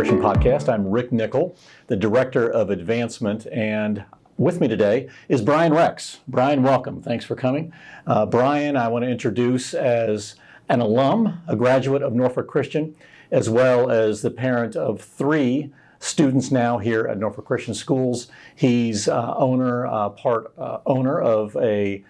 Christian Podcast. I'm Rick Nickel, the Director of Advancement, and with me today is Brian Rex. Brian, welcome. Thanks for coming. Brian, I want to introduce as an alum, a graduate of Norfolk Christian, as well as the parent of 3 students now here at Norfolk Christian Schools. He's owner of a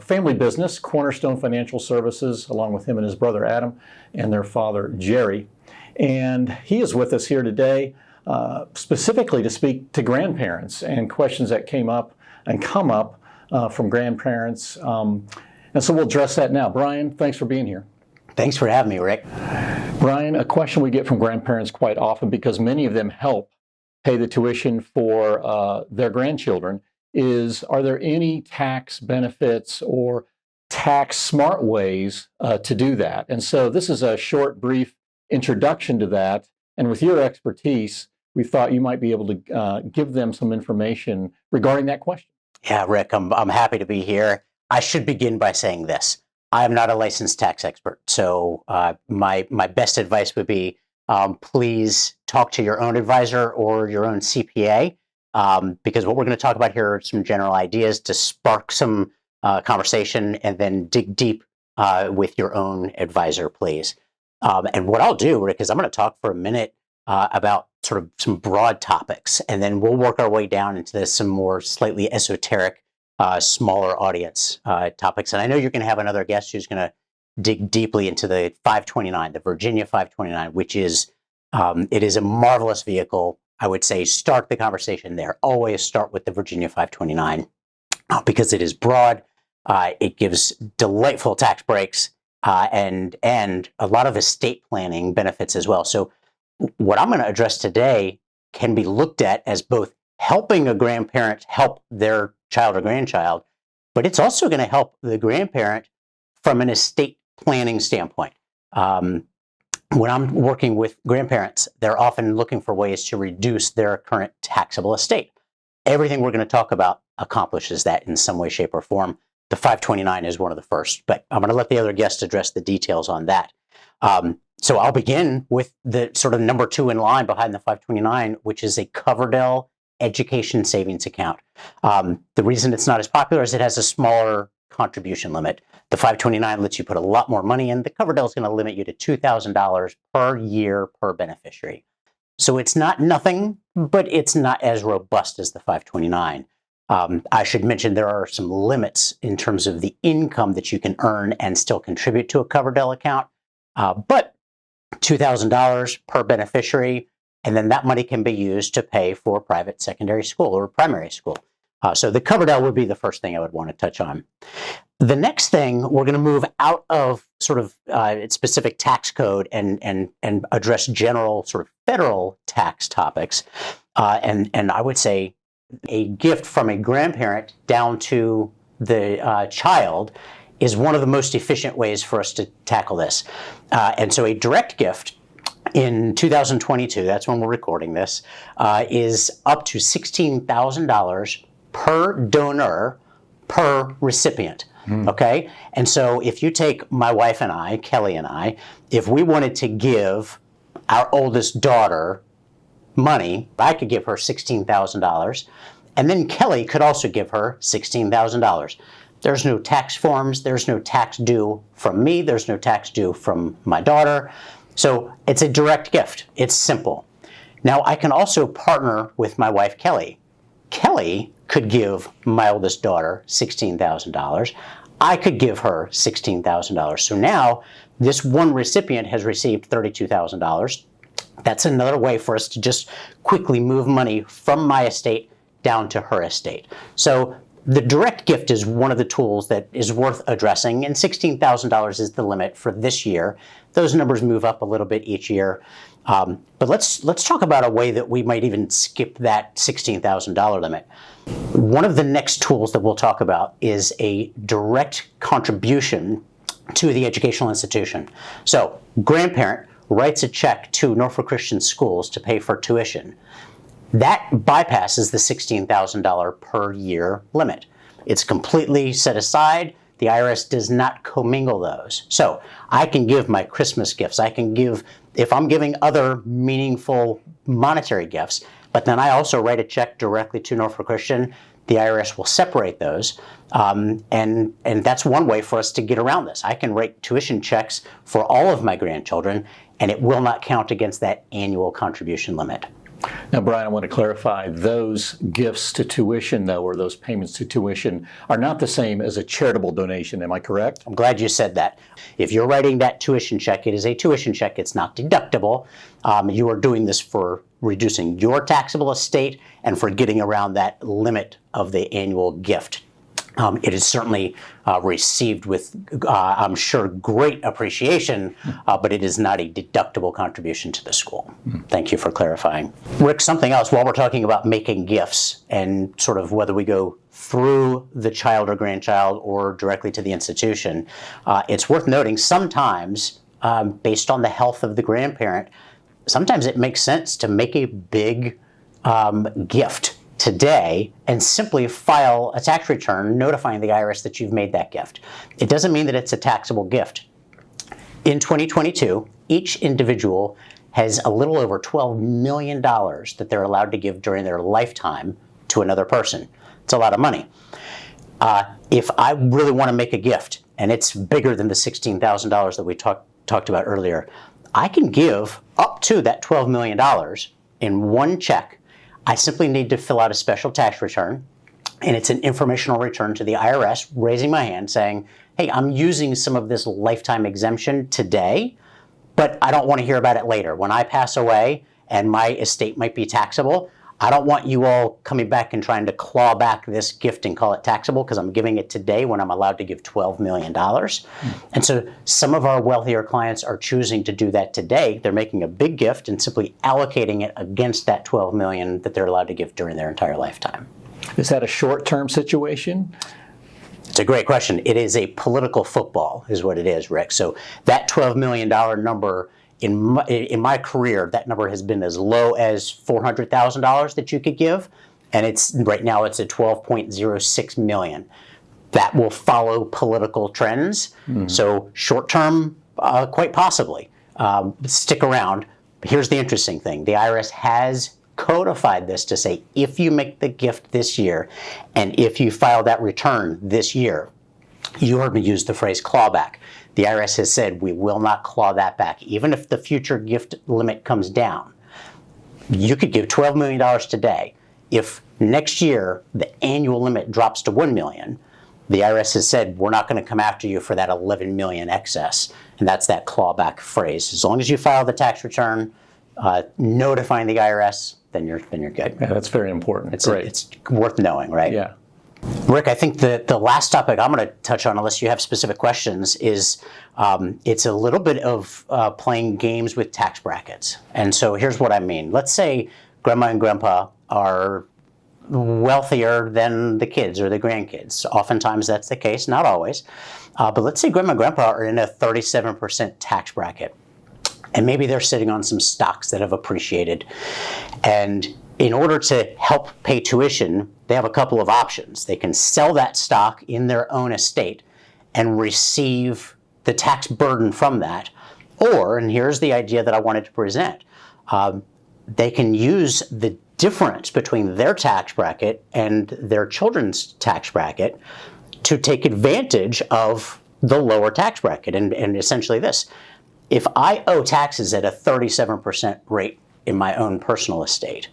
family business, Cornerstone Financial Services, along with him and his brother Adam and their father Jerry. And he is with us here today specifically to speak to grandparents and questions that come up from grandparents. And so we'll address that now. Brian, thanks for being here. Thanks for having me, Rick. Brian, a question we get from grandparents quite often, because many of them help pay the tuition for their grandchildren, is are there any tax benefits or tax smart ways to do that? And so this is a short, brief introduction to that. And with your expertise, we thought you might be able to give them some information regarding that question. Yeah, Rick, I'm happy to be here. I should begin by saying this. I am not a licensed tax expert, so my best advice would be please talk to your own advisor or your own CPA, because what we're going to talk about here are some general ideas to spark some conversation, and then dig deep with your own advisor, please. And what I'll do, Rick, is I'm going to talk for a minute about sort of some broad topics, and then we'll work our way down into some more slightly esoteric, smaller audience topics. And I know you're going to have another guest who's going to dig deeply into the 529, the Virginia 529, which is, it is a marvelous vehicle. I would say start the conversation there. Always start with the Virginia 529 because it is broad. It gives delightful tax breaks. And a lot of estate planning benefits as well. So what I'm going to address today can be looked at as both helping a grandparent help their child or grandchild, but it's also going to help the grandparent from an estate planning standpoint. When I'm working with grandparents, they're often looking for ways to reduce their current taxable estate. Everything we're going to talk about accomplishes that in some way, shape, or form. The 529 is one of the first, but I'm going to let the other guests address the details on that. So I'll begin with the sort of number 2 in line behind the 529, which is a Coverdell education savings account. The reason it's not as popular is it has a smaller contribution limit. The 529 lets you put a lot more money in. The Coverdell is going to limit you to $2,000 per year per beneficiary. So it's not nothing, but it's not as robust as the 529. I should mention there are some limits in terms of the income that you can earn and still contribute to a Coverdell account, but $2,000 per beneficiary, and then that money can be used to pay for private secondary school or primary school. So the Coverdell would be the first thing I would want to touch on. The next thing, we're going to move out of sort of specific tax code and address general sort of federal tax topics, and I would say a gift from a grandparent down to the child is one of the most efficient ways for us to tackle this. And so a direct gift in 2022, that's when we're recording this, is up to $16,000 per donor per recipient. Okay? And so if you take my wife and I, Kelly and I, if we wanted to give our oldest daughter money, I could give her $16,000, and then Kelly could also give her $16,000. There's no tax forms, there's no tax due from me, there's no tax due from my daughter. So it's a direct gift. It's simple. Now I can also partner with my wife, Kelly. Kelly could give my oldest daughter $16,000. I could give her $16,000. So now this one recipient has received $32,000. That's another way for us to just quickly move money from my estate down to her estate. So the direct gift is one of the tools that is worth addressing, and $16,000 is the limit for this year. Those numbers move up a little bit each year. But let's talk about a way that we might even skip that $16,000 limit. One of the next tools that we'll talk about is a direct contribution to the educational institution. So grandparent writes a check to Norfolk Christian Schools to pay for tuition. That bypasses the $16,000 per year limit. It's completely set aside the IRS does not commingle those. So I can give my Christmas gifts. I can give, if I'm giving other meaningful monetary gifts, but then I also write a check directly to Norfolk Christian, the IRS will separate those. And that's one way for us to get around this. I can write tuition checks for all of my grandchildren, and it will not count against that annual contribution limit. Now, Brian, I want to clarify, those gifts to tuition, though, or those payments to tuition, are not the same as a charitable donation. Am I correct? I'm glad you said that. If you're writing that tuition check, it is a tuition check. It's not deductible. You are doing this for reducing your taxable estate and for getting around that limit of the annual gift. It is certainly received with, I'm sure, great appreciation, but it is not a deductible contribution to the school. Thank you for clarifying. Rick, something else while we're talking about making gifts and sort of whether we go through the child or grandchild or directly to the institution, it's worth noting sometimes, based on the health of the grandparent, sometimes it makes sense to make a big gift today and simply file a tax return notifying the IRS that you've made that gift. It doesn't mean that it's a taxable gift. In 2022, each individual has a little over $12 million that they're allowed to give during their lifetime to another person. It's a lot of money. If I really want to make a gift, and it's bigger than the $16,000 that we talked about earlier, I can give up to that $12 million in one check. I simply need to fill out a special tax return, and it's an informational return to the IRS, raising my hand saying, hey, I'm using some of this lifetime exemption today, but I don't want to hear about it later. When I pass away and my estate might be taxable, I don't want you all coming back and trying to claw back this gift and call it taxable because I'm giving it today when I'm allowed to give $12 million. And so some of our wealthier clients are choosing to do that today. They're making a big gift and simply allocating it against that $12 million that they're allowed to give during their entire lifetime. Is that a short-term situation? It's a great question. It is a political football is what it is, Rick. So that $12 million number, in my career, that number has been as low as $400,000 that you could give, and it's right now it's at $12.06 million. That will follow political trends. So short term, quite possibly. Stick around. Here's the interesting thing: the IRS has codified this to say if you make the gift this year, and if you file that return this year, you heard me use the phrase clawback. The IRS has said we will not claw that back. Even if the future gift limit comes down, you could give $12 million today. If next year the annual limit drops to $1 million, the IRS has said we're not going to come after you for that $11 million excess. And that's that clawback phrase. As long as you file the tax return notifying the IRS, then you're good. Yeah, that's very important. It's worth knowing, right? Yeah. Rick, I think the last topic I'm going to touch on, unless you have specific questions, is it's a little bit of playing games with tax brackets. And so here's what I mean. Let's say grandma and grandpa are wealthier than the kids or the grandkids. Oftentimes that's the case, not always. But let's say grandma and grandpa are in a 37% tax bracket. And maybe they're sitting on some stocks that have appreciated. And in order to help pay tuition, they have a couple of options. They can sell that stock in their own estate and receive the tax burden from that. Or, and here's the idea that I wanted to present, they can use the difference between their tax bracket and their children's tax bracket to take advantage of the lower tax bracket. And essentially this: if I owe taxes at a 37% rate in my own personal estate,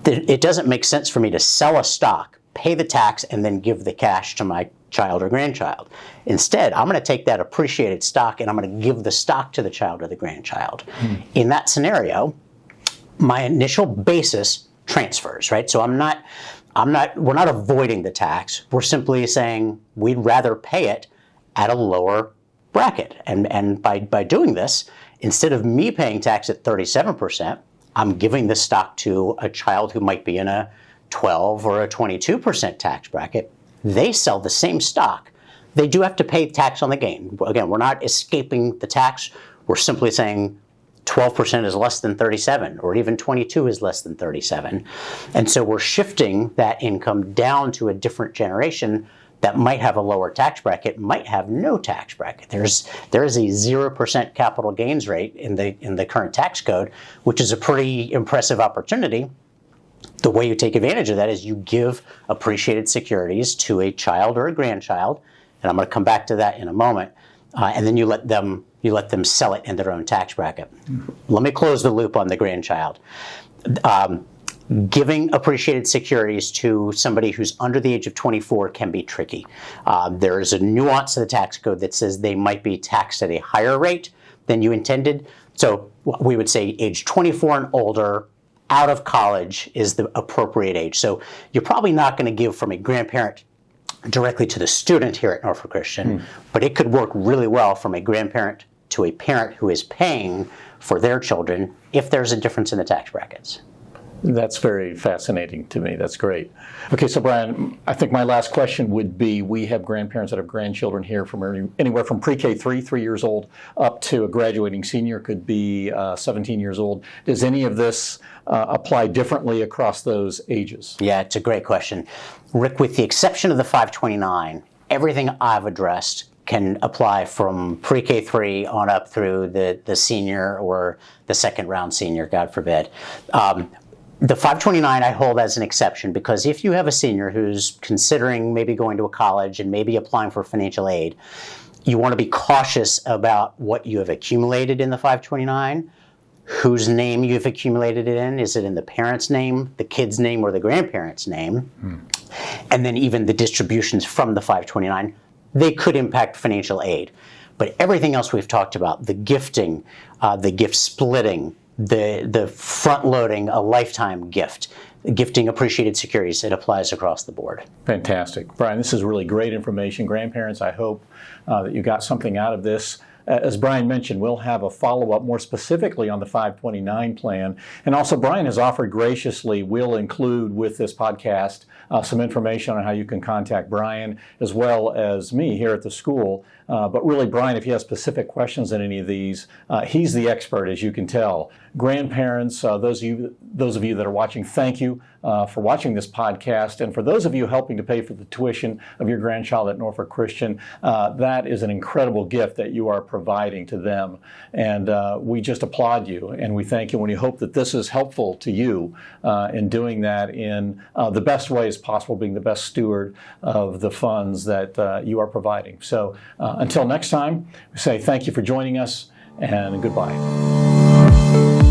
it doesn't make sense for me to sell a stock, pay the tax, and then give the cash to my child or grandchild. Instead, I'm going to take that appreciated stock and I'm going to give the stock to the child or the grandchild. In that scenario, my initial basis transfers, right? So we're not avoiding the tax. We're simply saying we'd rather pay it at a lower bracket. And by doing this, instead of me paying tax at 37%, I'm giving the stock to a child who might be in a 12 or a 22% tax bracket. They sell the same stock. They do have to pay tax on the gain. Again, we're not escaping the tax. We're simply saying 12% is less than 37, or even 22 is less than 37. And so we're shifting that income down to a different generation, that might have a lower tax bracket might have no tax bracket. There is a 0% capital gains rate in the current tax code, which is a pretty impressive opportunity. The way you take advantage of that is you give appreciated securities to a child or a grandchild, and I'm going to come back to that in a moment, and then you let them sell it in their own tax bracket. Let me close the loop on the grandchild. Giving appreciated securities to somebody who's under the age of 24 can be tricky. There is a nuance to the tax code that says they might be taxed at a higher rate than you intended. So we would say age 24 and older, out of college, is the appropriate age. So you're probably not going to give from a grandparent directly to the student here at Norfolk Christian, but it could work really well from a grandparent to a parent who is paying for their children if there's a difference in the tax brackets. That's very fascinating to me. That's great. Okay, so Brian, I think my last question would be, we have grandparents that have grandchildren here from anywhere from pre-K 3 years old, up to a graduating senior, could be 17 years old. Does any of this apply differently across those ages? Yeah, it's a great question. Rick, with the exception of the 529, everything I've addressed can apply from pre-K 3 on up through the senior or the second round senior, God forbid. The 529 I hold as an exception because if you have a senior who's considering maybe going to a college and maybe applying for financial aid, you want to be cautious about what you have accumulated in the 529, whose name you've accumulated it in. Is it in the parent's name, the kid's name, or the grandparent's name? And then even the distributions from the 529, they could impact financial aid. But everything else we've talked about, the gifting, the gift splitting, the front-loading a lifetime gift, gifting appreciated securities, it applies across the board. Fantastic. Brian, this is really great information. Grandparents, I hope that you got something out of this. As Brian mentioned, we'll have a follow-up more specifically on the 529 plan. And also, Brian has offered graciously, we'll include with this podcast some information on how you can contact Brian as well as me here at the school. But really, Brian, if you have specific questions on any of these, he's the expert, as you can tell. Grandparents, those of you that are watching, thank you for watching this podcast. And for those of you helping to pay for the tuition of your grandchild at Norfolk Christian, that is an incredible gift that you are providing to them. And we just applaud you and we thank you, and we hope that this is helpful to you in doing that in the best ways possible, being the best steward of the funds that you are providing. So until next time, we say thank you for joining us and goodbye.